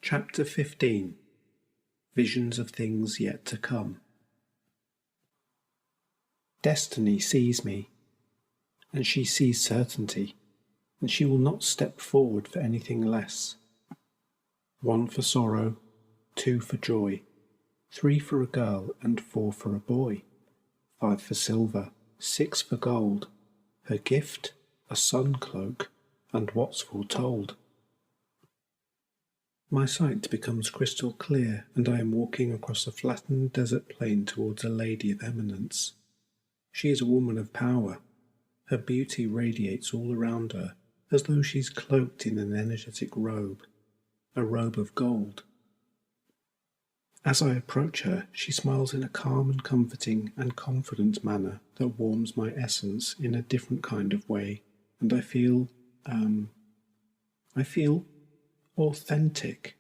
Chapter 15. Visions of Things Yet to Come. Destiny sees me, and she sees certainty, and she will not step forward for anything less. 1 for sorrow, 2 for joy, 3 for a girl, and 4 for a boy, 5 for silver, 6 for gold, her gift, a sun cloak, and what's foretold. My sight becomes crystal clear, and I am walking across a flattened desert plain towards a lady of eminence. She is a woman of power. Her beauty radiates all around her, as though she's cloaked in an energetic robe, a robe of gold. As I approach her, she smiles in a calm and comforting and confident manner that warms my essence in a different kind of way, and I feel authentic.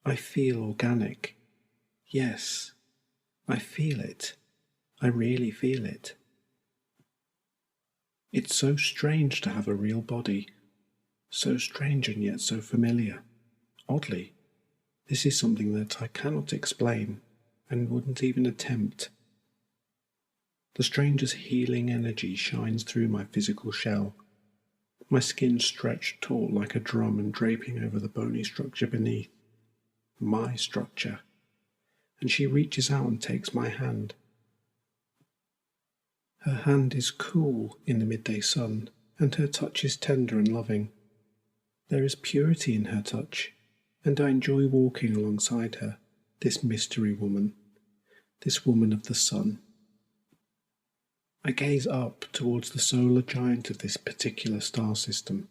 I feel organic. Yes, I feel it. I really feel it. It's so strange to have a real body. So strange and yet so familiar. Oddly, this is something that I cannot explain and wouldn't even attempt. The strangest healing energy shines through my physical shell. My skin stretched taut like a drum and draping over the bony structure beneath. My structure. And she reaches out and takes my hand. Her hand is cool in the midday sun, and her touch is tender and loving. There is purity in her touch, and I enjoy walking alongside her, this mystery woman, this woman of the sun. I gaze up towards the solar giant of this particular star system.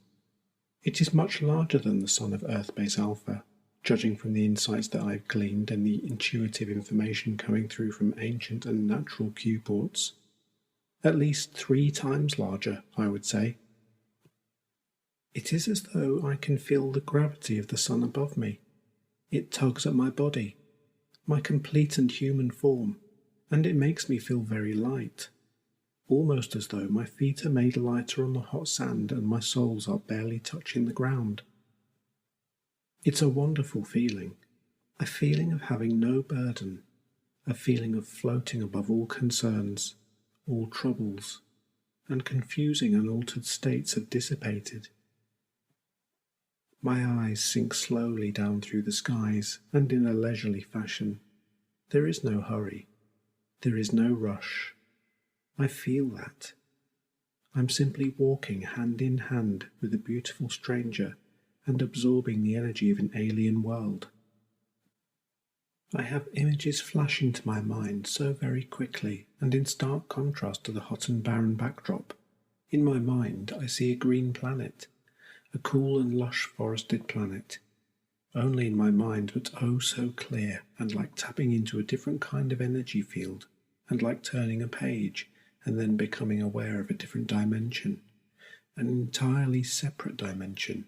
It is much larger than the sun of Earth-base Alpha, judging from the insights that I've gleaned and the intuitive information coming through from ancient and natural cue ports. At least 3 times larger, I would say. It is as though I can feel the gravity of the sun above me. It tugs at my body, my complete and human form, and it makes me feel very light. Almost as though my feet are made lighter on the hot sand and my soles are barely touching the ground. It's a wonderful feeling, a feeling of having no burden, a feeling of floating above all concerns, all troubles, and confusing and altered states have dissipated. My eyes sink slowly down through the skies, and in a leisurely fashion. There is no hurry, there is no rush. I feel that. I'm simply walking hand in hand with a beautiful stranger and absorbing the energy of an alien world. I have images flash into my mind so very quickly and in stark contrast to the hot and barren backdrop. In my mind I see a green planet, a cool and lush forested planet. Only in my mind, but oh so clear and like tapping into a different kind of energy field and like turning a page and then becoming aware of a different dimension, an entirely separate dimension,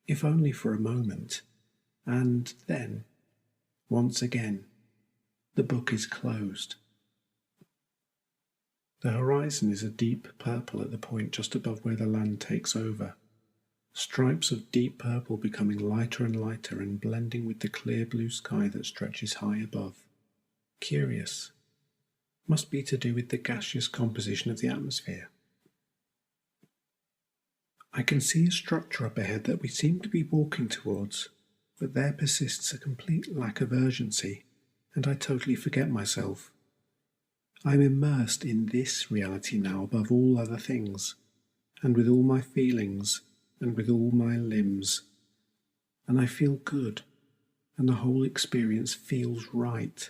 if only for a moment. And then, once again, the book is closed. The horizon is a deep purple at the point just above where the land takes over, stripes of deep purple becoming lighter and lighter and blending with the clear blue sky that stretches high above. Curious. Must be to do with the gaseous composition of the atmosphere. I can see a structure up ahead that we seem to be walking towards, but there persists a complete lack of urgency, and I totally forget myself. I'm immersed in this reality now above all other things, and with all my feelings, and with all my limbs, and I feel good, and the whole experience feels right.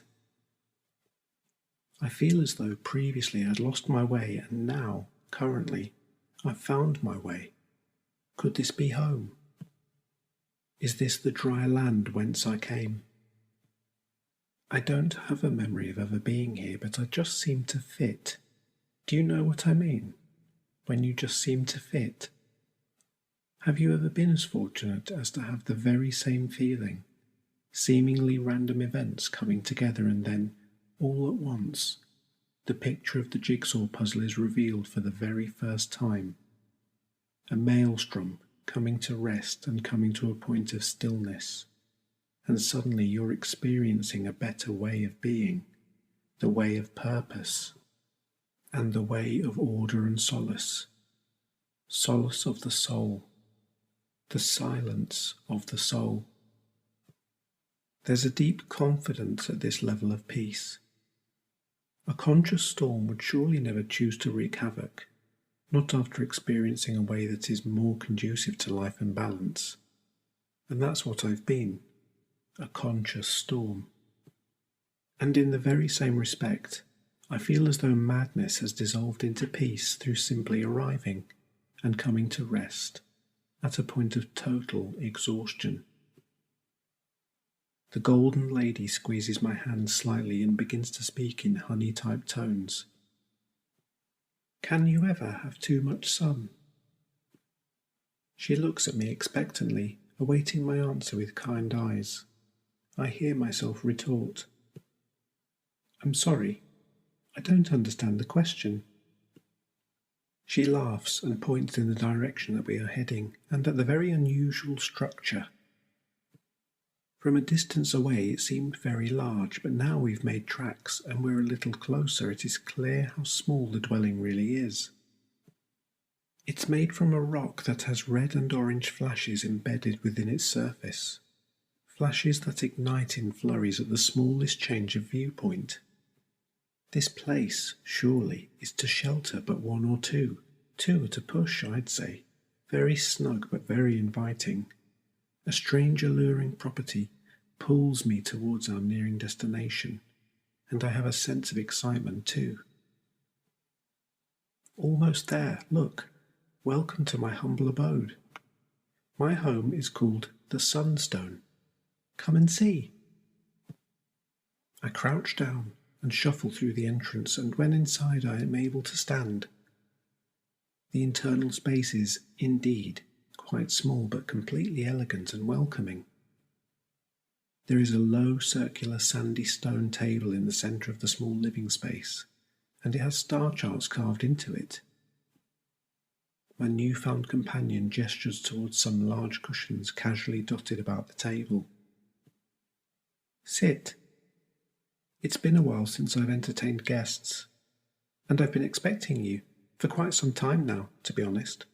I feel as though previously I'd lost my way, and now, currently, I've found my way. Could this be home? Is this the dry land whence I came? I don't have a memory of ever being here, but I just seem to fit. Do you know what I mean? When you just seem to fit? Have you ever been as fortunate as to have the very same feeling? Seemingly random events coming together and then, all at once, the picture of the jigsaw puzzle is revealed for the very first time. A maelstrom coming to rest and coming to a point of stillness. and suddenly you're experiencing a better way of being, the way of purpose, and the way of order and solace. Solace of the soul, the silence of the soul. There's a deep confidence at this level of peace. A conscious storm would surely never choose to wreak havoc, not after experiencing a way that is more conducive to life and balance. And that's what I've been, a conscious storm. And in the very same respect, I feel as though madness has dissolved into peace through simply arriving and coming to rest at a point of total exhaustion. The golden lady squeezes my hand slightly and begins to speak in honey-type tones. Can you ever have too much sun? She looks at me expectantly, awaiting my answer with kind eyes. I hear myself retort. I'm sorry, I don't understand the question. She laughs and points in the direction that we are heading, and at the very unusual structure. From a distance away it seemed very large, but now we've made tracks and we're a little closer. It is clear how small the dwelling really is. It's made from a rock that has red and orange flashes embedded within its surface. Flashes that ignite in flurries at the smallest change of viewpoint. This place, surely, is to shelter but one or two. Two at a push, I'd say. Very snug but very inviting. A strange alluring property pulls me towards our nearing destination, and I have a sense of excitement too. Almost there, look. Welcome to my humble abode. My home is called the Sunstone. Come and see. I crouch down and shuffle through the entrance, and when inside I am able to stand. The internal space is, indeed, quite small but completely elegant and welcoming. There is a low circular sandy stone table in the centre of the small living space, and it has star charts carved into it. My newfound companion gestures towards some large cushions casually dotted about the table. Sit. It's been a while since I've entertained guests, and I've been expecting you for quite some time now, to be honest.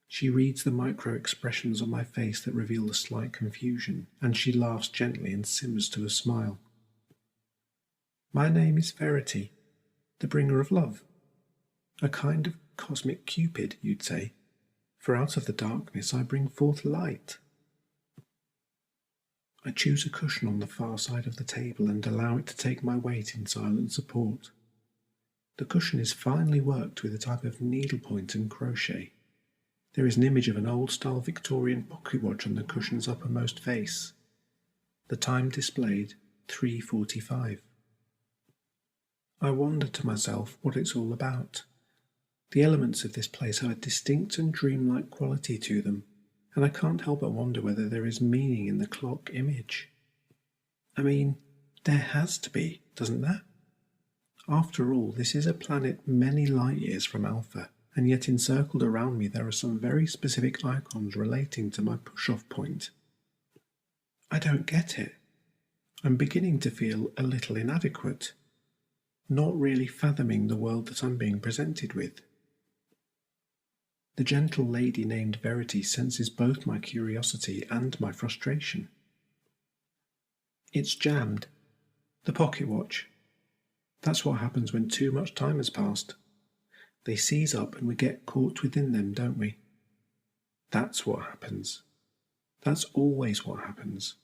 She reads the micro-expressions on my face that reveal a slight confusion, and she laughs gently and simmers to a smile. My name is Verity, the bringer of love. A kind of cosmic Cupid, you'd say, for out of the darkness I bring forth light. I choose a cushion on the far side of the table and allow it to take my weight in silent support. The cushion is finely worked with a type of needlepoint and crochet. There is an image of an old-style Victorian pocket watch on the cushion's uppermost face. The time displayed, 3:45. I wonder to myself what it's all about. The elements of this place have a distinct and dreamlike quality to them, and I can't help but wonder whether there is meaning in the clock image. I mean, there has to be, doesn't there? After all, this is a planet many light years from Alpha, and yet encircled around me there are some very specific icons relating to my push-off point. I don't get it. I'm beginning to feel a little inadequate, not really fathoming the world that I'm being presented with. The gentle lady named Verity senses both my curiosity and my frustration. It's jammed. The pocket watch. That's what happens when too much time has passed. They seize up and we get caught within them, don't we? That's what happens. That's always what happens.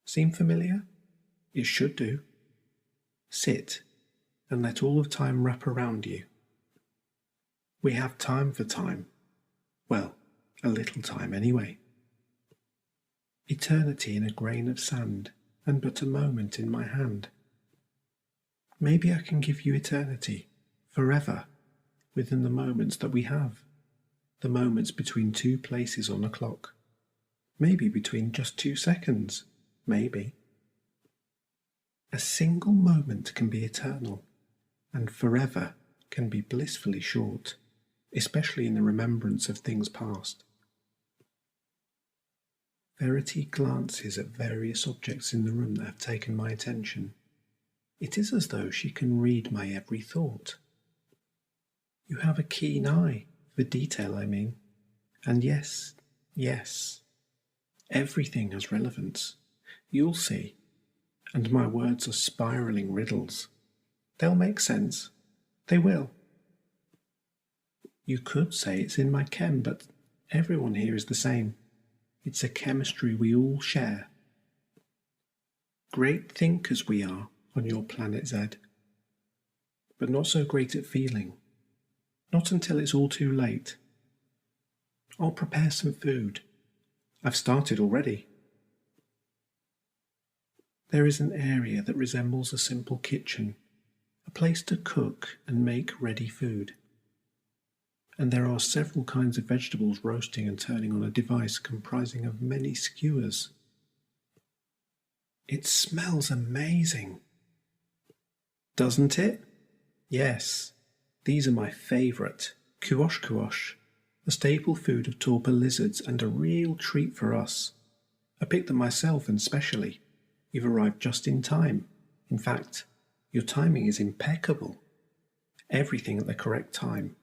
Seem familiar? It should do. Sit and let all of time wrap around you. We have time for time. Well, a little time anyway. Eternity in a grain of sand, and but a moment in my hand. Maybe I can give you eternity, forever, within the moments that we have. The moments between two places on a clock. Maybe between just 2 seconds. Maybe. A single moment can be eternal, and forever can be blissfully short, especially in the remembrance of things past. Verity glances at various objects in the room that have taken my attention. It is as though she can read my every thought. You have a keen eye, for detail I mean. And yes, everything has relevance. You'll see. And my words are spiralling riddles. They'll make sense. They will. You could say it's in my chem, but everyone here is the same. It's a chemistry we all share. Great thinkers we are on your planet Z, but not so great at feeling. Not until it's all too late. I'll prepare some food. I've started already. There is an area that resembles a simple kitchen, a place to cook and make ready food. And there are several kinds of vegetables roasting and turning on a device comprising of many skewers. It smells amazing. Doesn't it? Yes. These are my favourite. Kuosh, the staple food of torpor lizards and a real treat for us. I picked them myself and specially. You've arrived just in time. In fact, your timing is impeccable. Everything at the correct time.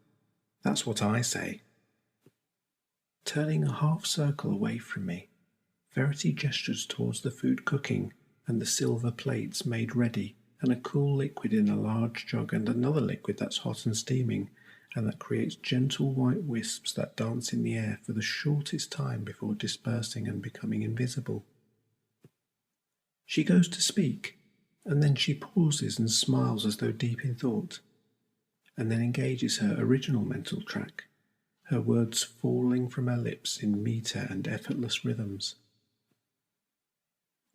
That's what I say. Turning a half circle away from me, Verity gestures towards the food cooking and the silver plates made ready and a cool liquid in a large jug and another liquid that's hot and steaming and that creates gentle white wisps that dance in the air for the shortest time before dispersing and becoming invisible. She goes to speak, and then she pauses and smiles as though deep in thought, and then engages her original mental track, her words falling from her lips in meter and effortless rhythms.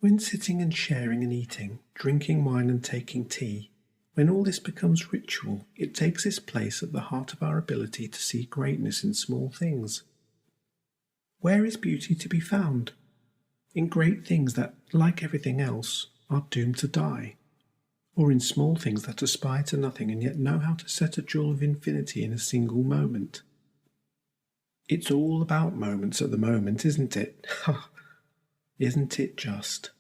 When sitting and sharing and eating, drinking wine and taking tea, when all this becomes ritual, it takes its place at the heart of our ability to see greatness in small things. Where is beauty to be found? In great things that, like everything else, are doomed to die, or in small things that aspire to nothing and yet know how to set a jewel of infinity in a single moment. It's all about moments at the moment, isn't it? Ha! Isn't it just?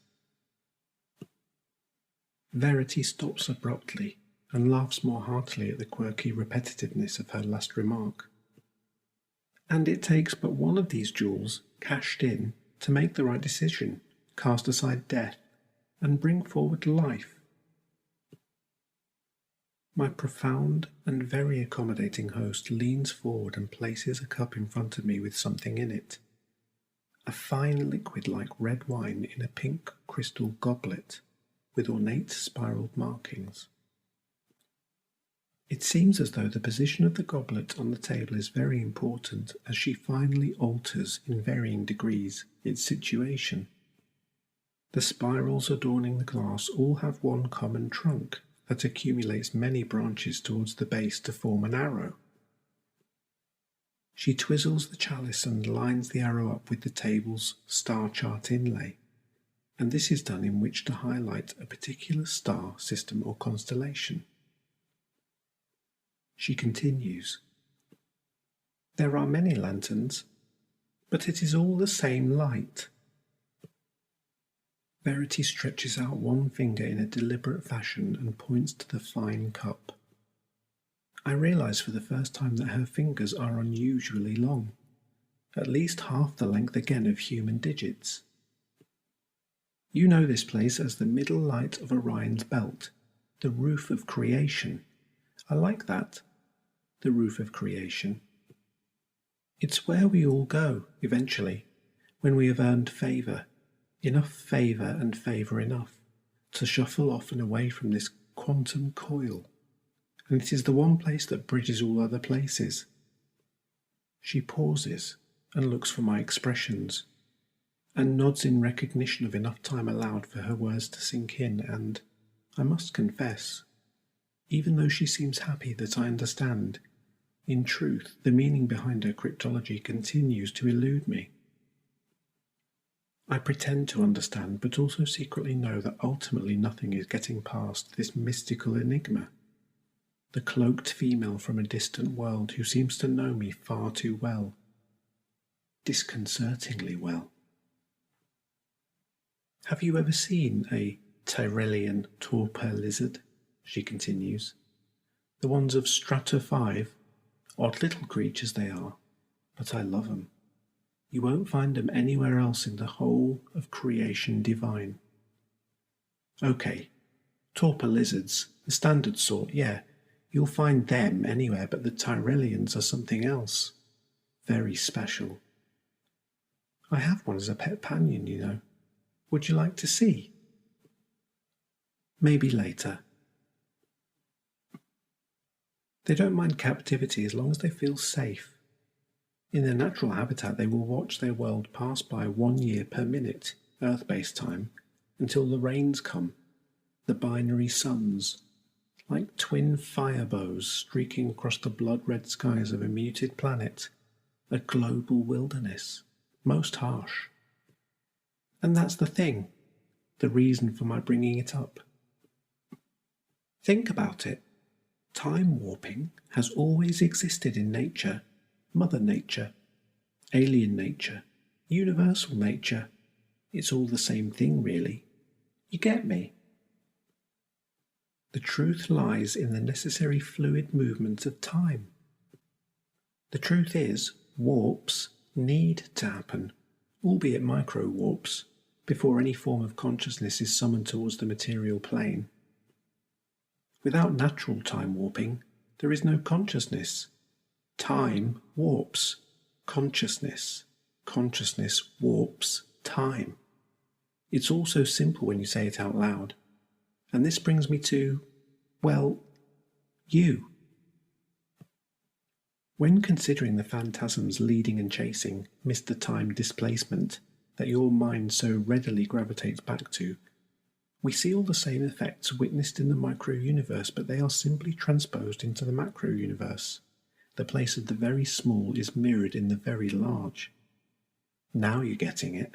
Verity stops abruptly and laughs more heartily at the quirky repetitiveness of her last remark. And it takes but one of these jewels, cashed in, to make the right decision, cast aside death, and bring forward life. My profound and very accommodating host leans forward and places a cup in front of me with something in it. A fine liquid like red wine in a pink crystal goblet with ornate spiraled markings. It seems as though the position of the goblet on the table is very important as she finally alters, in varying degrees, its situation. The spirals adorning the glass all have one common trunk that accumulates many branches towards the base to form an arrow. She twizzles the chalice and lines the arrow up with the table's star chart inlay, and this is done in which to highlight a particular star, system or constellation. She continues, "There are many lanterns, but it is all the same light." Verity stretches out one finger in a deliberate fashion and points to the fine cup. I realise for the first time that her fingers are unusually long, at least half the length again of human digits. You know this place as the middle light of Orion's belt, the roof of creation. I like that, the roof of creation. It's where we all go, eventually, when we have earned favour, enough favour and favour enough, to shuffle off and away from this quantum coil. And it is the one place that bridges all other places. She pauses and looks for my expressions, and nods in recognition of enough time allowed for her words to sink in, and, I must confess, even though she seems happy that I understand, in truth the meaning behind her cryptology continues to elude me. I pretend to understand, but also secretly know that ultimately nothing is getting past this mystical enigma. The cloaked female from a distant world who seems to know me far too well. Disconcertingly well. Have you ever seen a Tyrellian torpor lizard? She continues. The ones of Strata 5, odd little creatures they are, but I love 'em. You won't find 'em anywhere else in the whole of creation divine. Okay, torpor lizards, the standard sort, yeah, you'll find them anywhere, but the Tyrellians are something else. Very special. I have one as a pet companion, you know. Would you like to see? Maybe later. They don't mind captivity as long as they feel safe. In their natural habitat, they will watch their world pass by 1 year per minute, Earth-based time, until the rains come, the binary suns, like twin fire bows streaking across the blood-red skies of a muted planet, a global wilderness, most harsh. And that's the thing, the reason for my bringing it up. Think about it. Time warping has always existed in nature, Mother Nature, alien nature, universal nature. It's all the same thing, really. You get me? The truth lies in the necessary fluid movement of time. The truth is, warps need to happen, albeit micro warps, before any form of consciousness is summoned towards the material plane. Without natural time warping, there is no consciousness. Time warps consciousness. Consciousness warps time. It's all so simple when you say it out loud. And this brings me to, well, you. When considering the phantasms leading and chasing Mr. Time displacement that your mind so readily gravitates back to, we see all the same effects witnessed in the micro-universe, but they are simply transposed into the macro-universe. The place of the very small is mirrored in the very large. Now you're getting it.